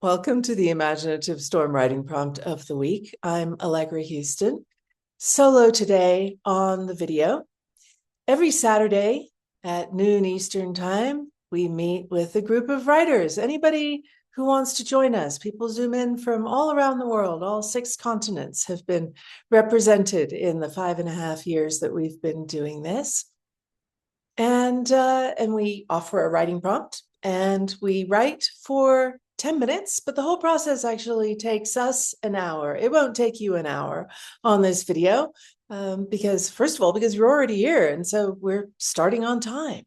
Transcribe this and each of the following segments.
Welcome to the Imaginative Storm Writing Prompt of the Week. I'm Allegra Houston, solo today on the video. Every Saturday at noon Eastern Time, we meet with a group of writers. Anybody who wants to join us, people zoom in from all around the world. All 6 continents have been represented in the 5.5 years that we've been doing this. And we offer a writing prompt, and we write for 10 minutes, but the whole process actually takes us an hour. It won't take you an hour on this video because, first of all, because you're already here, and so we're starting on time.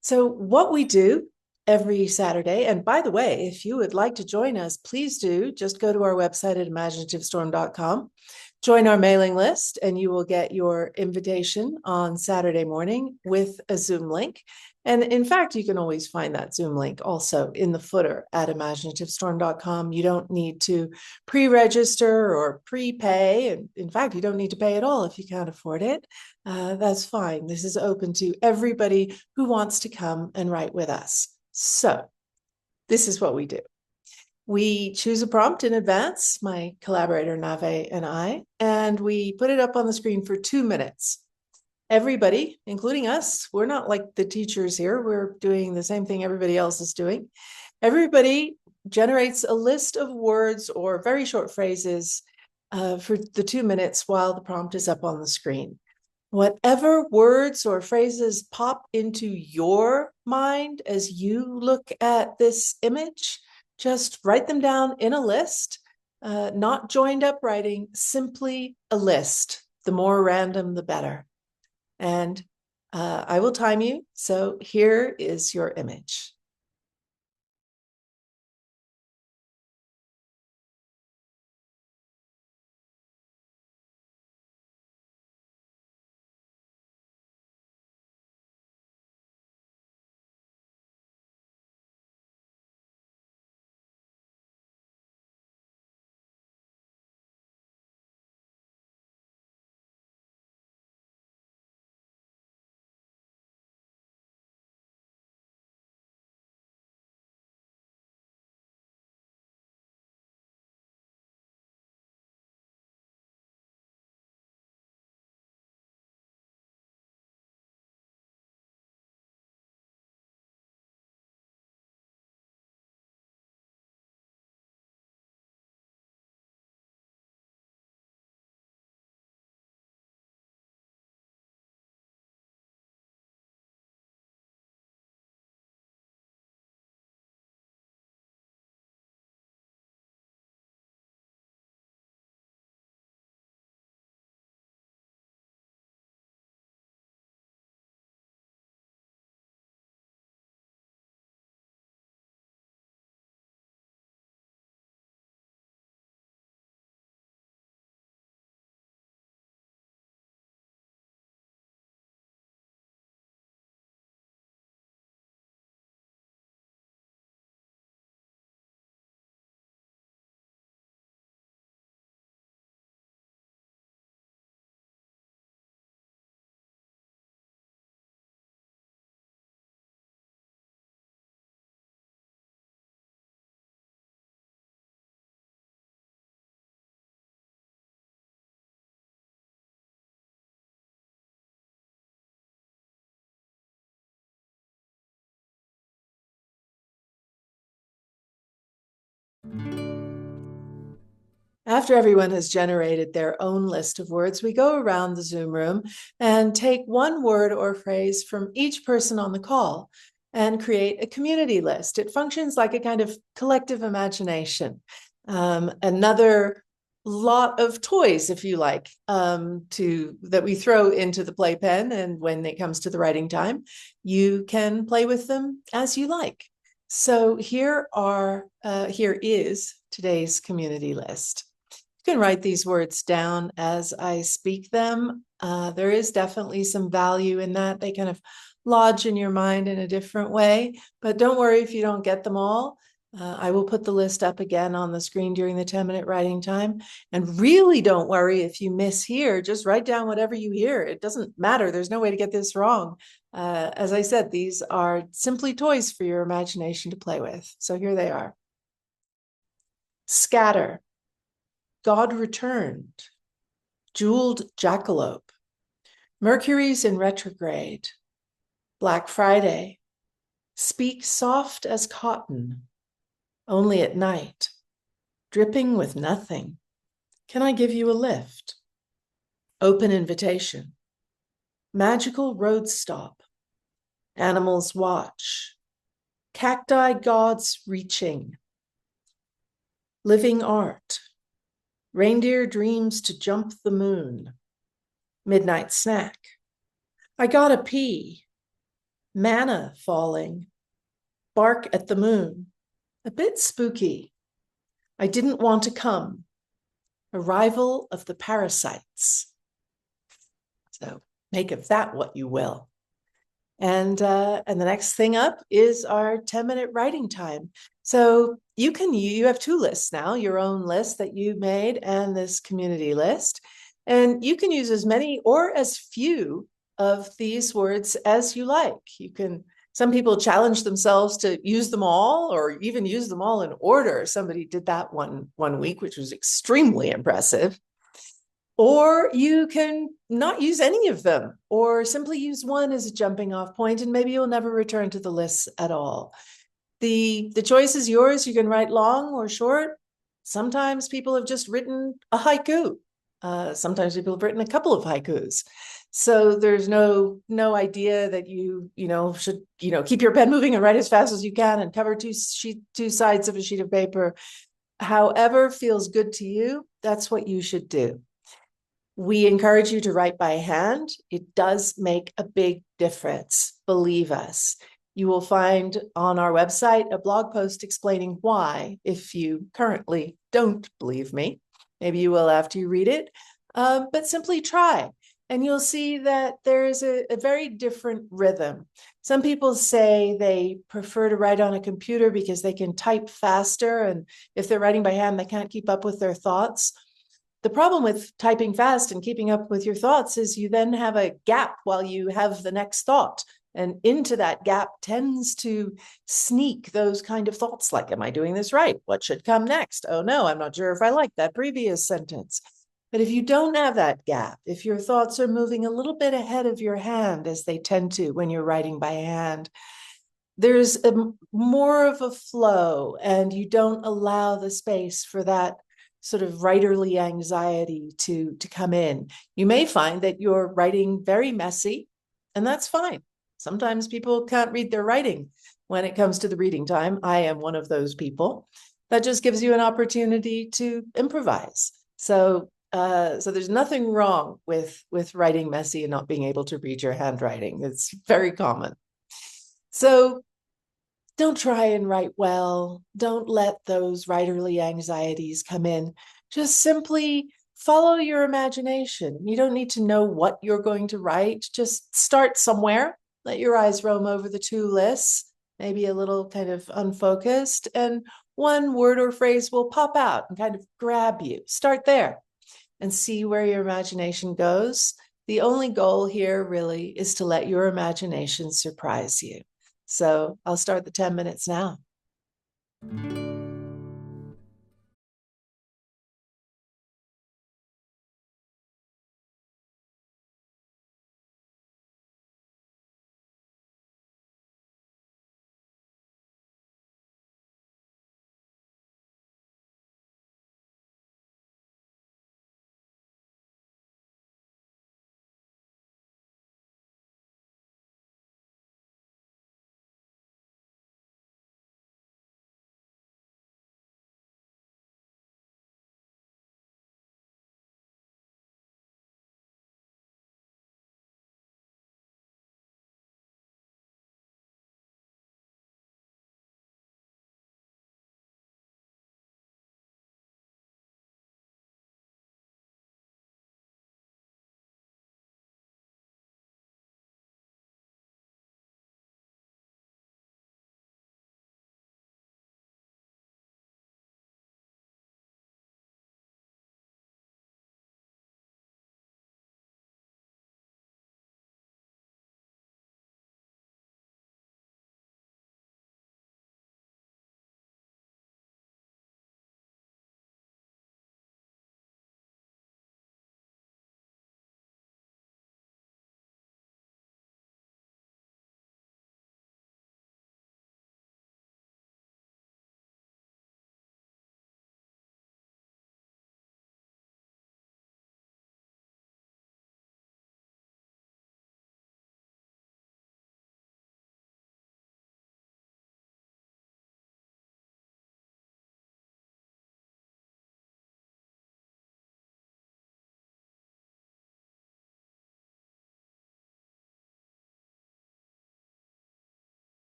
So what we do every Saturday, and by the way, if you would like to join us, please do. Just go to our website at imaginativestorm.com. Join our mailing list, and you will get your invitation on Saturday morning with a Zoom link. And in fact, you can always find that Zoom link also in the footer at imaginativestorm.com. You don't need to pre-register or prepay. And in fact, you don't need to pay at all if you can't afford it. That's fine. This is open to everybody who wants to come and write with us. So this is what we do. We choose a prompt in advance, my collaborator Navé and I, and we put it up on the screen for 2 minutes. Everybody, including us, we're not like the teachers here. We're doing the same thing everybody else is doing. Everybody generates a list of words or very short phrases for the 2 minutes while the prompt is up on the screen. Whatever words or phrases pop into your mind as you look at this image, just write them down in a list, not joined up writing, simply a list. The more random, the better. And I will time you. So here is your image. After everyone has generated their own list of words, we go around the Zoom room and take one word or phrase from each person on the call and create a community list. It functions like a kind of collective imagination. Another lot of toys, if you like, that we throw into the playpen, and when it comes to the writing time, you can play with them as you like. So here is today's community list. You can write these words down as I speak them. There is definitely some value in that. They kind of lodge in your mind in a different way, but don't worry if you don't get them all. I will put the list up again on the screen during the 10-minute writing time. And really don't worry if you miss here. Just write down whatever you hear. It doesn't matter. There's no way to get this wrong. As I said, these are simply toys for your imagination to play with. So here they are. Scatter, God returned, jeweled jackalope, Mercury's in retrograde, Black Friday, speak soft as cotton, only at night, dripping with nothing. Can I give you a lift? Open invitation, magical road stop, animals watch, cacti gods reaching, living art, reindeer dreams to jump the moon, midnight snack. I gotta pee, manna falling, bark at the moon, a bit spooky. I didn't want to come, arrival of the parasites. So make of that what you will. And the next thing up is our 10-minute writing time. So you have two lists now, your own list that you made and this community list. And you can use as many or as few of these words as you like. Some people challenge themselves to use them all or even use them all in order. Somebody did that one week, which was extremely impressive. Or you can not use any of them, or simply use one as a jumping off point, and maybe you'll never return to the list at all. The choice is yours. You can write long or short. Sometimes people have just written a haiku. Sometimes people have written a couple of haikus. So there's no idea that you should keep your pen moving and write as fast as you can and cover two sides of a sheet of paper. However feels good to you, that's what you should do. We encourage you to write by hand. It does make a big difference, believe us. You will find on our website a blog post explaining why, if you currently don't believe me. Maybe you will after you read it, but simply try. And you'll see that there is a very different rhythm. Some people say they prefer to write on a computer because they can type faster, and if they're writing by hand, they can't keep up with their thoughts. The problem with typing fast and keeping up with your thoughts is you then have a gap while you have the next thought. And into that gap tends to sneak those kind of thoughts like, am I doing this right? What should come next? Oh no, I'm not sure if I like that previous sentence. But if you don't have that gap, if your thoughts are moving a little bit ahead of your hand, as they tend to when you're writing by hand, there's more of a flow, and you don't allow the space for that sort of writerly anxiety to come in. You may find that you're writing very messy, and that's fine. Sometimes people can't read their writing when it comes to the reading time. I am one of those people. That just gives you an opportunity to improvise. So there's nothing wrong with writing messy and not being able to read your handwriting. It's very common. So don't try and write well. Don't let those writerly anxieties come in. Just simply follow your imagination. You don't need to know what you're going to write. Just start somewhere. Let your eyes roam over the two lists, maybe a little kind of unfocused, and one word or phrase will pop out and kind of grab you. Start there and see where your imagination goes. The only goal here really is to let your imagination surprise you. So I'll start the 10 minutes now.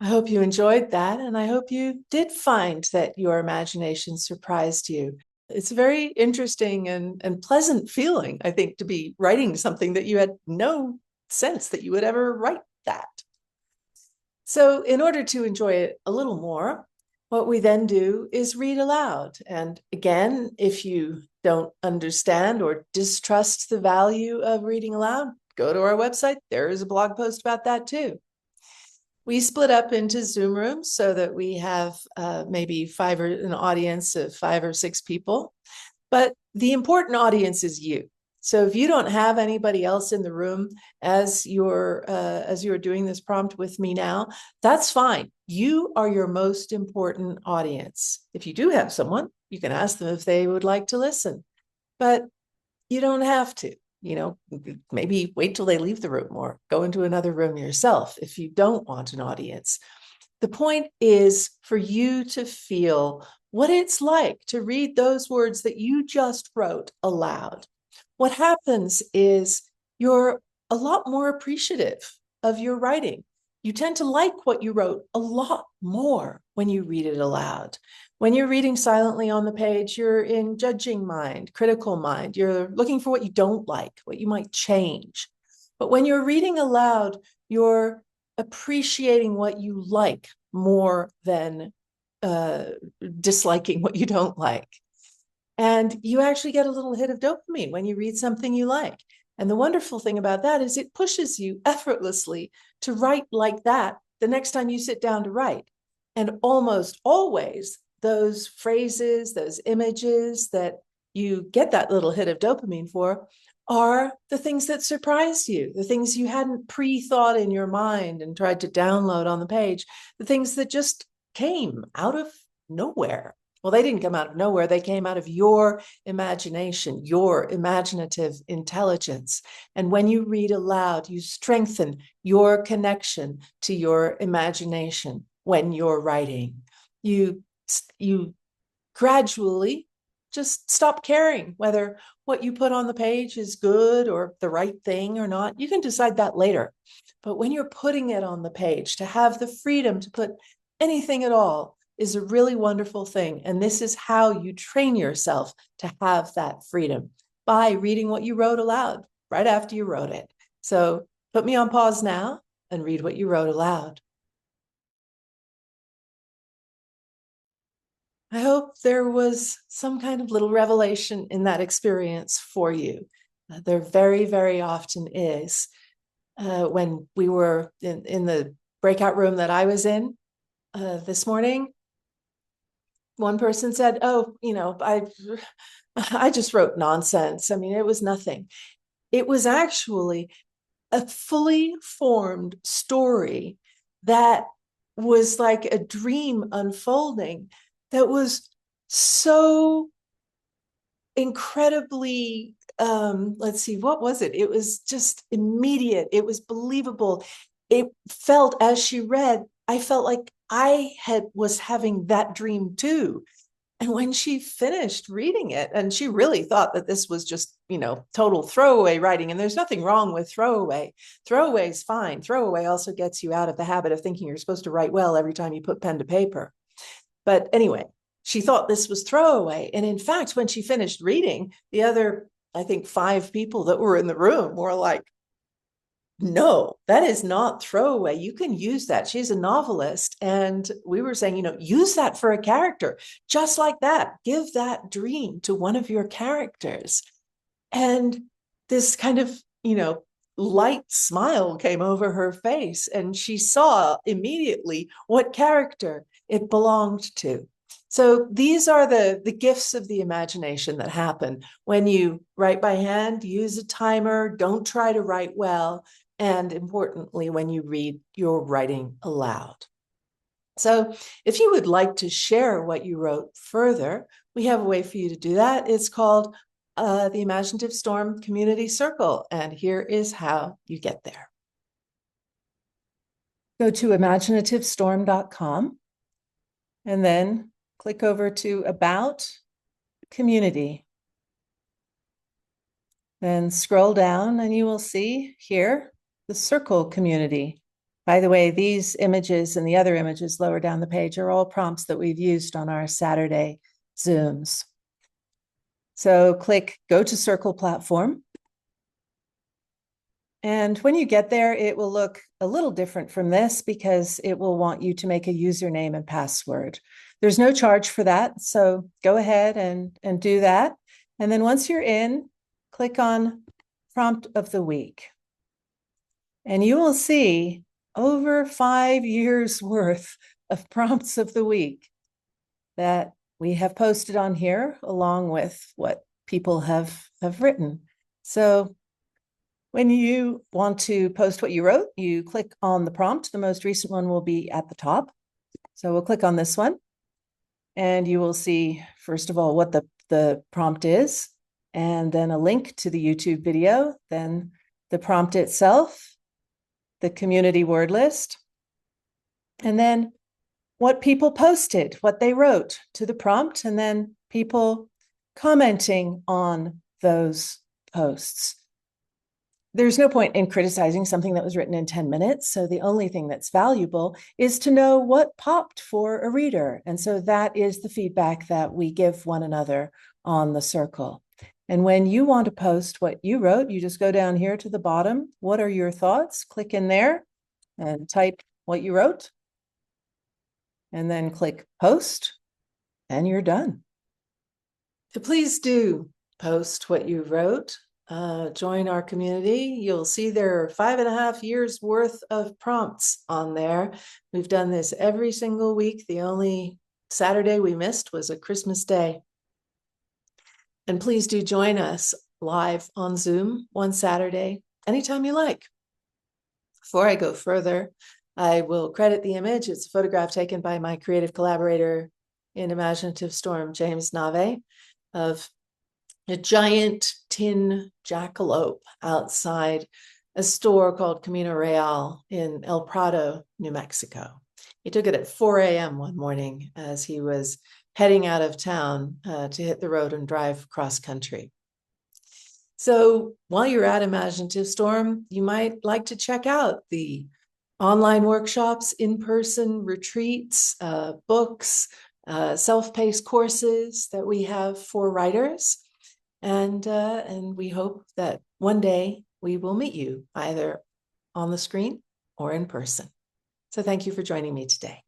I hope you enjoyed that, and I hope you did find that your imagination surprised you. It's a very interesting and pleasant feeling, I think, to be writing something that you had no sense that you would ever write that. So, in order to enjoy it a little more, what we then do is read aloud. And again, if you don't understand or distrust the value of reading aloud, go to our website. There is a blog post about that too. We split up into Zoom rooms so that we have maybe an audience of 5 or 6 people. But the important audience is you. So if you don't have anybody else in the room as you're doing this prompt with me now, that's fine. You are your most important audience. If you do have someone, you can ask them if they would like to listen, but you don't have to. Maybe wait till they leave the room or go into another room yourself if you don't want an audience. The point is for you to feel what it's like to read those words that you just wrote aloud. What happens is you're a lot more appreciative of your writing. You tend to like what you wrote a lot more when you read it aloud. When you're reading silently on the page, you're in judging mind, critical mind. You're looking for what you don't like, what you might change. But when you're reading aloud, you're appreciating what you like more than disliking what you don't like. And you actually get a little hit of dopamine when you read something you like. And the wonderful thing about that is it pushes you effortlessly to write like that the next time you sit down to write. And almost always, those phrases, those images that you get that little hit of dopamine for are the things that surprise you, the things you hadn't pre-thought in your mind and tried to download on the page, the things that just came out of nowhere. Well, they didn't come out of nowhere. They came out of your imagination, your imaginative intelligence. And when you read aloud, you strengthen your connection to your imagination when you're writing. You gradually just stop caring whether what you put on the page is good or the right thing or not. You can decide that later. But when you're putting it on the page, to have the freedom to put anything at all is a really wonderful thing. And this is how you train yourself to have that freedom, by reading what you wrote aloud right after you wrote it. So put me on pause now and read what you wrote aloud. I hope there was some kind of little revelation in that experience for you. There very, very often is. When we were in the breakout room that I was in this morning, one person said, "Oh, I just wrote nonsense. I mean, it was nothing." It was actually a fully formed story that was like a dream unfolding that was so incredibly, let's see, what was it? It was just immediate. It was believable. It felt, as she read, I felt like I was having that dream too. And when she finished reading it, and she really thought that this was just, total throwaway writing, and there's nothing wrong with throwaway. Throwaway is fine. Throwaway also gets you out of the habit of thinking you're supposed to write well every time you put pen to paper. But anyway, she thought this was throwaway. And in fact, when she finished reading, the other, I think, 5 people that were in the room were like, "No, that is not throwaway. You can use that." She's a novelist. And we were saying, use that for a character, just like that. Give that dream to one of your characters. And this kind of, light smile came over her face. And she saw immediately what character it belonged to. So these are the gifts of the imagination that happen when you write by hand. Use a timer. Don't try to write well. And importantly, when you read your writing aloud. So if you would like to share what you wrote further, we have a way for you to do that. It's called the Imaginative Storm Community Circle. And here is how you get there. Go to imaginativestorm.com and then click over to About Community. Then scroll down and you will see here the Circle community By the way, these images and the other images lower down the page are all prompts that we've used on our Saturday Zooms. So click Go to Circle platform. And when you get there, it will look a little different from this because it will want you to make a username and password. There's no charge for that, so go ahead and do that. And then once you're in, click on Prompt of the Week. And you will see over 5 years worth of prompts of the week that we have posted on here, along with what people have written. So when you want to post what you wrote, you click on the prompt. The most recent one will be at the top. So we'll click on this one. And you will see, first of all, what the prompt is, and then a link to the YouTube video, then the prompt itself, the community word list, and then what people posted, what they wrote to the prompt, and then people commenting on those posts. There's no point in criticizing something that was written in 10 minutes. So the only thing that's valuable is to know what popped for a reader. And so that is the feedback that we give one another on the circle. And when you want to post what you wrote, you just go down here to the bottom. What are your thoughts? Click in there and type what you wrote. And then click post, and you're done. So please do post what you wrote. Join our community. You'll see there are 5.5 years worth of prompts on there. We've done this every single week. The only Saturday we missed was a Christmas Day. And please do join us live on Zoom one Saturday, anytime you like. Before I go further, I will credit the image. It's a photograph taken by my creative collaborator in Imaginative Storm, James Navé, of a giant tin jackalope outside a store called Camino Real in El Prado, New Mexico. He took it at 4 a.m. one morning as he was heading out of town to hit the road and drive cross country. So while you're at Imaginative Storm, you might like to check out the online workshops, in-person retreats, books, self-paced courses that we have for writers. And we hope that one day we will meet you either on the screen or in person. So thank you for joining me today.